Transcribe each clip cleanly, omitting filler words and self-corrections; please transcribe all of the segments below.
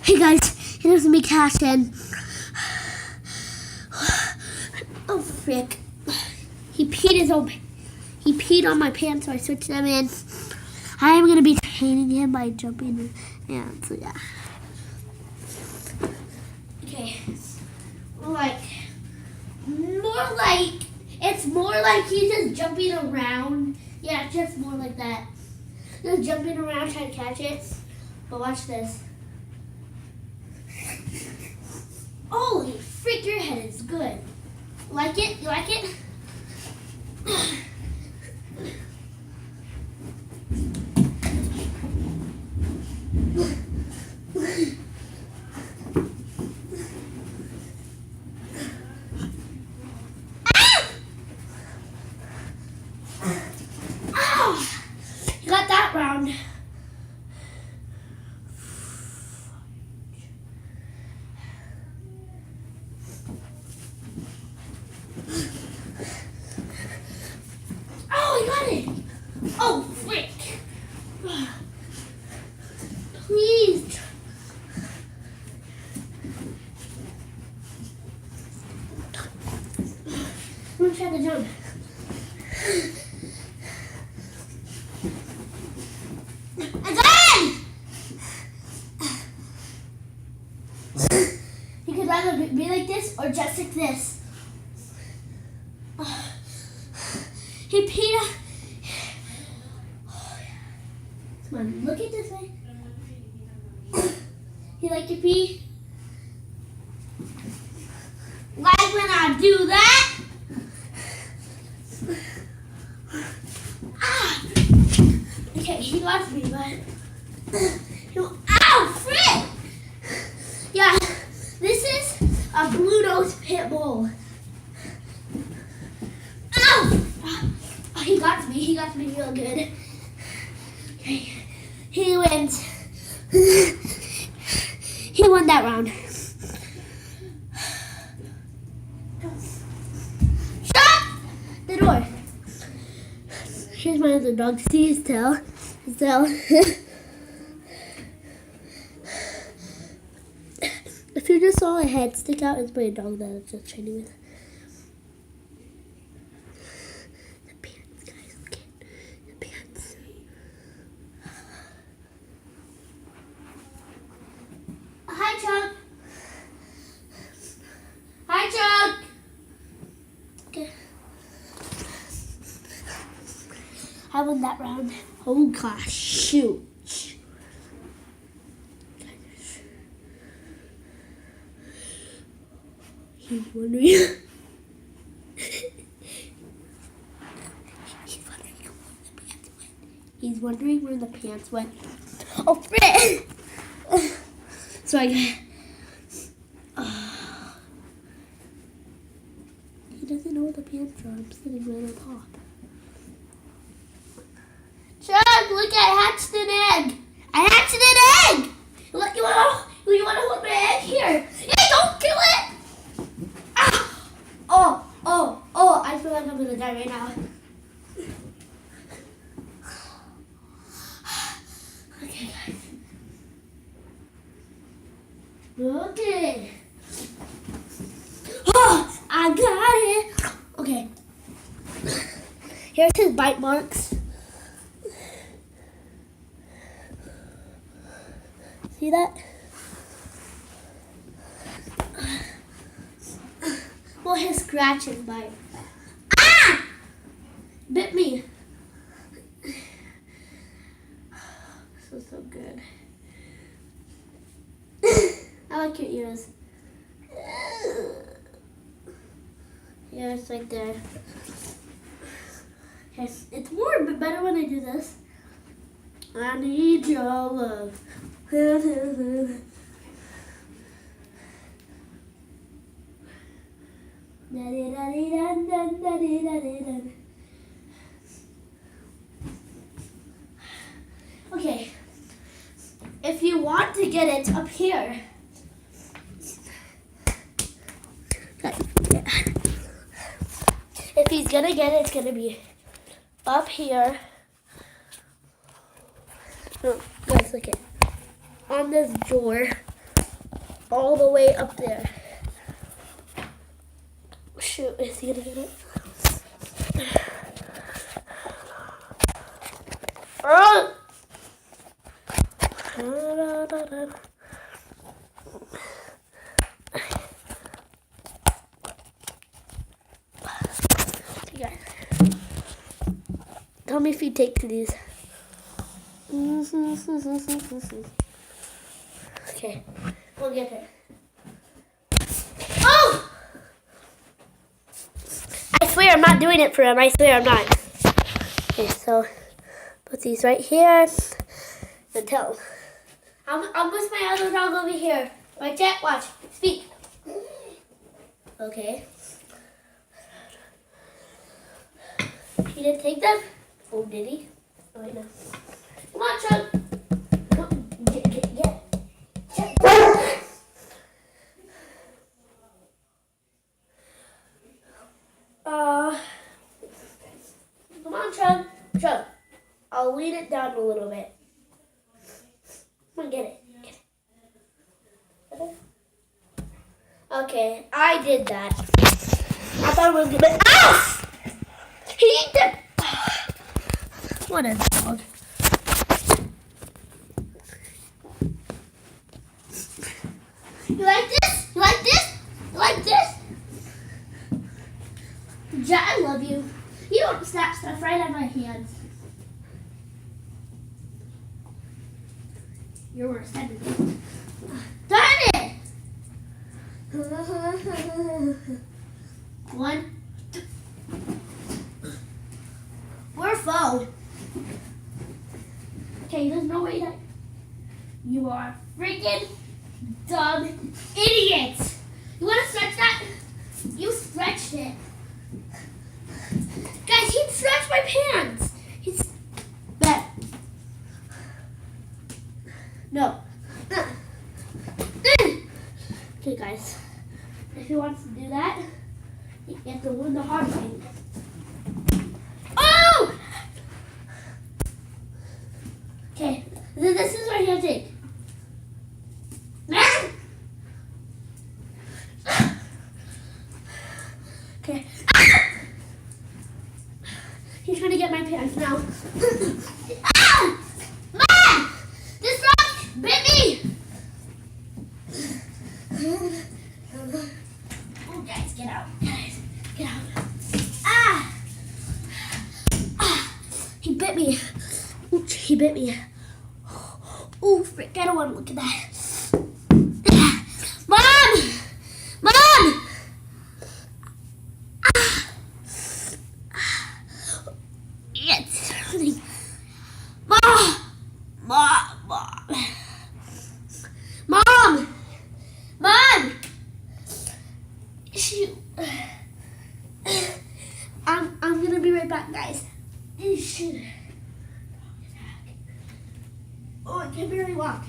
Hey guys, here's me Cashin. Oh frick. He peed on my pants, so I switched them in. I am gonna be training him by jumping in. So yeah. Okay. It's more like he's just jumping around. Yeah, it's just more like that. Just jumping around trying to catch it. But watch this. Holy freak, your head is good. Like it? You like it? You got that round. Oh, I got it. Oh, frick. Please. I'm gonna try to jump. You could either be like this or just like this. He peed. Come on, look at this way. You like to pee? Like when I do that? Ah. Okay, he lost me, but ow, frick! Yeah, this is a blue nose pit bull. Ow! Oh, he got me. He got me real good. Okay, he wins. He won that round. Shut the door. Here's my other dog. See his tail? His tail. If you just saw a head stick out, it's my dog that I was just training with. The pants, guys. Look at the pants. Hi, Chuck. Hi, Chuck. Okay. I won that round. Oh gosh, shoot. He's wondering. He's wondering where the pants went. Oh, frick! So he doesn't know where the pants are. I'm sitting right on top. Chuck, look! I hatched an egg. I hatched an egg. You wanna hold my egg here? Hey, don't kill it! Oh, I feel like I'm gonna die right now. Okay, guys. Okay. Oh, I got it. Okay. Here's his bite marks. See that? Well, his scratch and bite. Ah! Bit me. This is so good. I like your ears. Yeah, it's right there. Okay, it's more but better when I do this. I need your love. Okay, if you want to get it up here, if he's gonna get it, it's gonna be up here. No, guys, look it on this door. all the way up there. Shoot, is he gonna get it? Oh! Okay, guys. Tell me if you take to these. Okay, we'll get it. Oh! I swear I'm not doing it for him. I swear I'm not. Okay, so put these right here and tell him. I'll put my other dog over here. Right, Jack? Watch. Speak. Okay. He didn't take them? Oh, did he? Oh, wait, no. Come on, Chug. Come, get. Come on, Chug. Chug. I'll lean it down a little bit. Come on, get it. Okay, I did that. I thought it was gonna. Ah! He ate it. What a dog. You like this? You like this? You like this? Jack, I love you. You don't snap stuff right out of my hands. You're worse than me. Darn it! One. We're foe. Okay, there's no way that you are freaking dumb idiots. You want to stretch that? You stretched it. Guys, he stretched my pants. He's bad. No. Okay, guys. If he wants to do that, you have to learn the hard thing. Oh! Okay, this is what you have to take. Okay. He's trying to get my pants now. Ah! Mom! This dog bit me! Oh, guys, get out. Guys, get out. Ah! Ah! He bit me. Ooh, he bit me. Oh, frick, I don't want to look at that. Mom! Mom! It's hurting. Mom! Mom! Mom! Shoot. I'm gonna be right back, guys. Shoot. Oh, I can barely walk.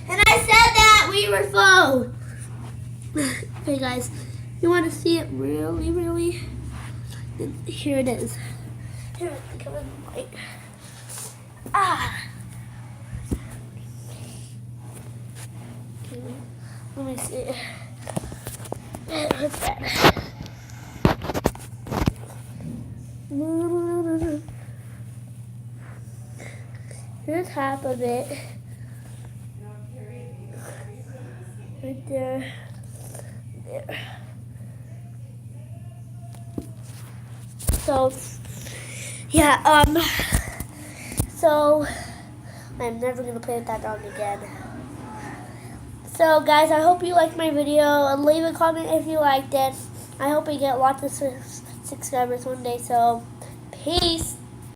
And I said that we were foe. Okay, guys, you want to see it really? Here it is. Here, come on, light. Ah. Okay, let me see. What's that? Here's half of it. Right there. There. So yeah, so I'm never gonna play with that dog again. So guys, I hope you liked my video, and leave a comment if you liked it. I hope we get lots of subscribers one day. So peace.